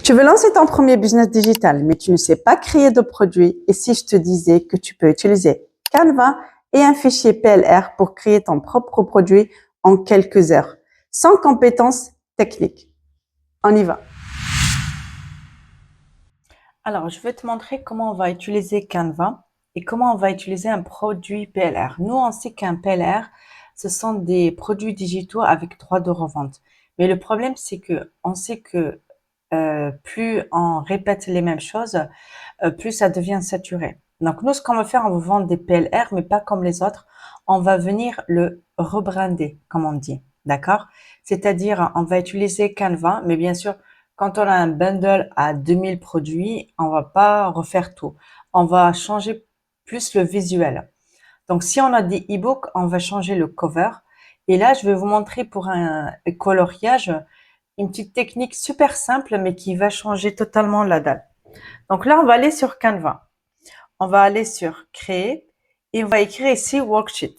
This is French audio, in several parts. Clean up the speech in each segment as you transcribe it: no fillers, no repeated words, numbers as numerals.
Tu veux lancer ton premier business digital, mais tu ne sais pas créer de produits. Et si je te disais que tu peux utiliser Canva et un fichier PLR pour créer ton propre produit en quelques heures, sans compétences techniques. On y va. Alors, je vais te montrer comment on va utiliser Canva et comment on va utiliser un produit PLR. Nous, on sait qu'un PLR, ce sont des produits digitaux avec droit de revente. Mais le problème, c'est que on sait que plus on répète les mêmes choses, plus ça devient saturé. Donc nous, ce qu'on va faire, on va vendre des PLR, mais pas comme les autres. On va venir le rebrander, comme on dit, d'accord? C'est-à-dire, on va utiliser Canva, mais bien sûr, quand on a un bundle à 2000 produits, on va pas refaire tout. On va changer plus le visuel. Donc, si on a des e-books, on va changer le cover. Et là, je vais vous montrer pour un coloriage une petite technique super simple, mais qui va changer totalement la dalle. Donc là, on va aller sur Canva. On va aller sur Créer et on va écrire ici Worksheet.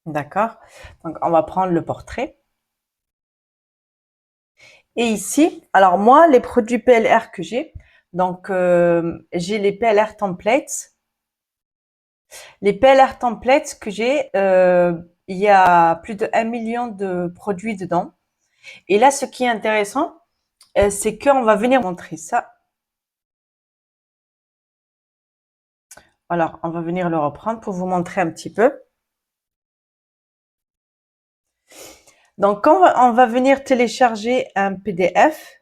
D'accord? Donc, on va prendre le portrait. Et ici, alors moi, les produits PLR que j'ai, donc j'ai les PLR templates. Les PLR templates que j'ai, il y a plus de 1 million de produits dedans. Et là, ce qui est intéressant, c'est qu'on va venir montrer ça. Alors, on va venir le reprendre pour vous montrer un petit peu. Donc, quand on va venir télécharger un PDF,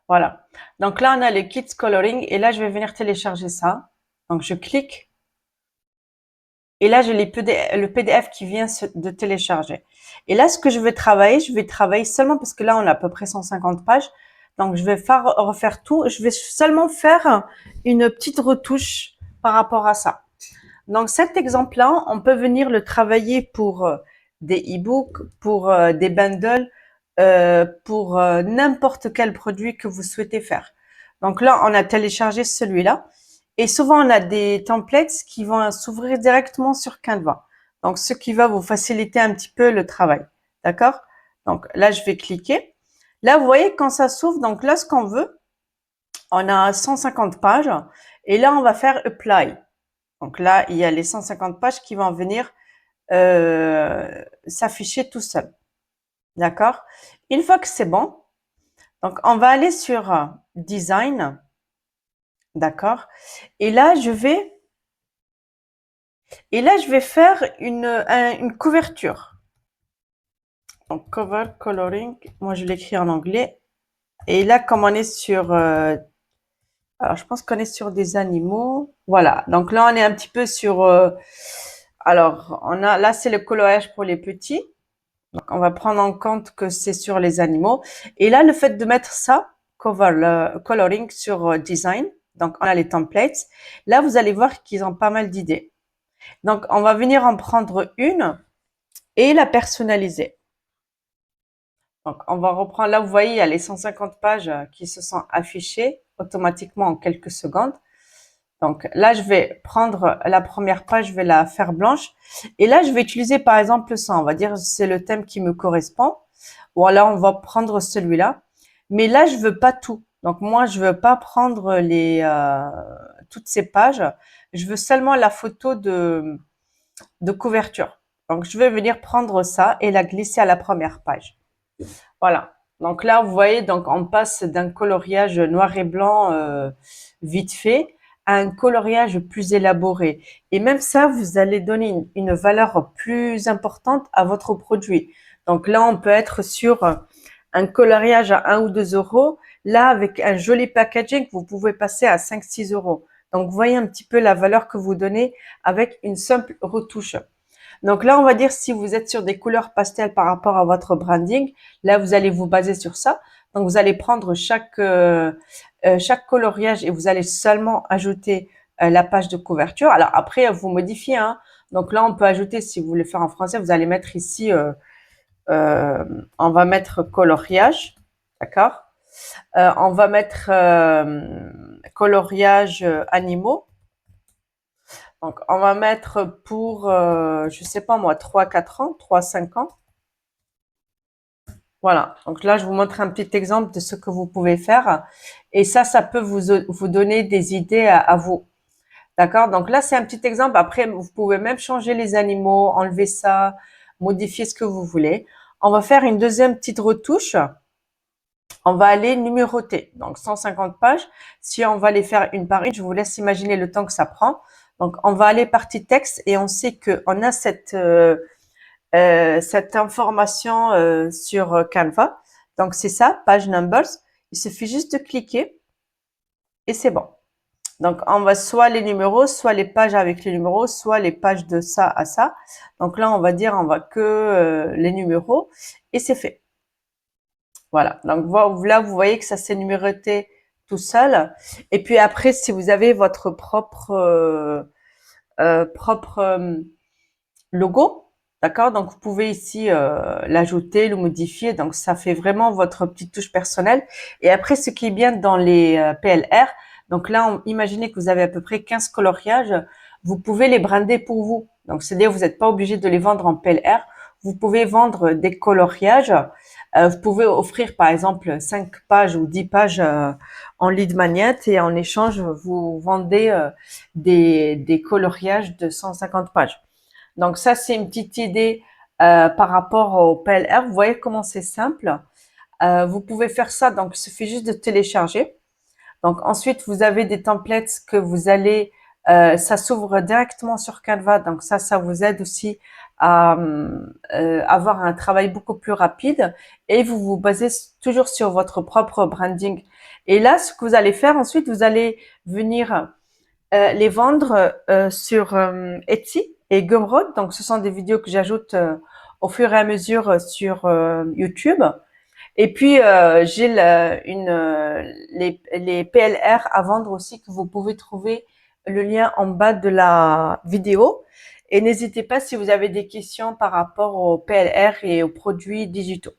voilà. Donc là, on a les kits coloring et là, je vais venir télécharger ça. Donc, je clique et là, j'ai le PDF qui vient de télécharger. Et là, ce que je vais travailler seulement parce que là, on a à peu près 150 pages. Donc, je vais refaire tout. Je vais seulement faire une petite retouche par rapport à ça. Donc, cet exemple-là, on peut venir le travailler pour des e-books, pour des bundles, pour n'importe quel produit que vous souhaitez faire. Donc là, on a téléchargé celui-là. Et souvent, on a des templates qui vont s'ouvrir directement sur Canva. Donc, ce qui va vous faciliter un petit peu le travail. D'accord? Donc là, je vais cliquer. Là, vous voyez, quand ça s'ouvre, donc là, ce qu'on veut, on a 150 pages. Et là, on va faire Apply. Donc là, il y a les 150 pages qui vont venir s'afficher tout seul. D'accord? Une fois que c'est bon, donc on va aller sur Design. D'accord? Et là, je vais faire une couverture. Donc, cover coloring. Moi, je l'écris en anglais. Et là, comme on est sur alors, je pense qu'on est sur des animaux. Voilà. Donc là, on est un petit peu sur alors, là, c'est le coloriage pour les petits. Donc, on va prendre en compte que c'est sur les animaux. Et là, le fait de mettre ça, coloring sur design, donc on a les templates. Là, vous allez voir qu'ils ont pas mal d'idées. Donc, on va venir en prendre une et la personnaliser. Donc, on va reprendre, là, vous voyez, il y a les 150 pages qui se sont affichées automatiquement en quelques secondes. Donc là, je vais prendre la première page, je vais la faire blanche. Et là, je vais utiliser par exemple ça. On va dire c'est le thème qui me correspond. Voilà, on va prendre celui-là. Mais là, je veux pas tout. Donc moi, je veux pas prendre toutes ces pages. Je veux seulement la photo de couverture. Donc je vais venir prendre ça et la glisser à la première page. Voilà. Donc là, vous voyez, donc on passe d'un coloriage noir et blanc vite fait à un coloriage plus élaboré. Et même ça, vous allez donner une valeur plus importante à votre produit. Donc là, on peut être sur un coloriage à 1 ou 2 euros. Là, avec un joli packaging, vous pouvez passer à 5-6 euros. Donc, vous voyez un petit peu la valeur que vous donnez avec une simple retouche. Donc là, on va dire si vous êtes sur des couleurs pastel par rapport à votre branding, là, vous allez vous baser sur ça. Donc, vous allez prendre chaque coloriage et vous allez seulement ajouter la page de couverture. Alors après, vous modifiez. Hein. Donc là, on peut ajouter, si vous voulez faire en français, vous allez mettre ici, on va mettre coloriage. D'accord? On va mettre coloriage animaux. Donc, on va mettre pour, je sais pas moi, 3 4 ans, 3 5 ans. Voilà. Donc là, je vous montre un petit exemple de ce que vous pouvez faire. Et ça peut vous donner des idées à vous. D'accord? Donc là, c'est un petit exemple. Après, vous pouvez même changer les animaux, enlever ça, modifier ce que vous voulez. On va faire une deuxième petite retouche. On va aller numéroter. Donc 150 pages. Si on va les faire une par une, je vous laisse imaginer le temps que ça prend. Donc on va aller partie texte et on sait qu'on a cette information sur Canva. Donc c'est ça, page numbers. Il suffit juste de cliquer et c'est bon. Donc on va soit les numéros, soit les pages avec les numéros, soit les pages de ça à ça. Donc là on va dire on va que les numéros et c'est fait. Voilà. Donc là vous voyez que ça s'est numéroté tout seul. Et puis après si vous avez votre propre logo. D'accord? Donc, vous pouvez ici l'ajouter, le modifier. Donc, ça fait vraiment votre petite touche personnelle. Et après, ce qui est bien dans les PLR, donc là, imaginez que vous avez à peu près 15 coloriages. Vous pouvez les brander pour vous. Donc, c'est-à-dire vous n'êtes pas obligé de les vendre en PLR. Vous pouvez vendre des coloriages. Vous pouvez offrir, par exemple, 5 pages ou 10 pages en lead magnet et en échange, vous vendez des coloriages de 150 pages. Donc ça, c'est une petite idée par rapport au PLR. Vous voyez comment c'est simple. Vous pouvez faire ça, donc il suffit juste de télécharger. Donc ensuite, vous avez des templates que vous allez, ça s'ouvre directement sur Canva. Donc ça vous aide aussi à avoir un travail beaucoup plus rapide et vous vous basez toujours sur votre propre branding. Et là, ce que vous allez faire ensuite, vous allez venir les vendre sur Etsy et Gumroad. Donc, ce sont des vidéos que j'ajoute au fur et à mesure sur YouTube. Et puis, j'ai les PLR à vendre aussi que vous pouvez trouver le lien en bas de la vidéo. Et n'hésitez pas si vous avez des questions par rapport aux PLR et aux produits digitaux.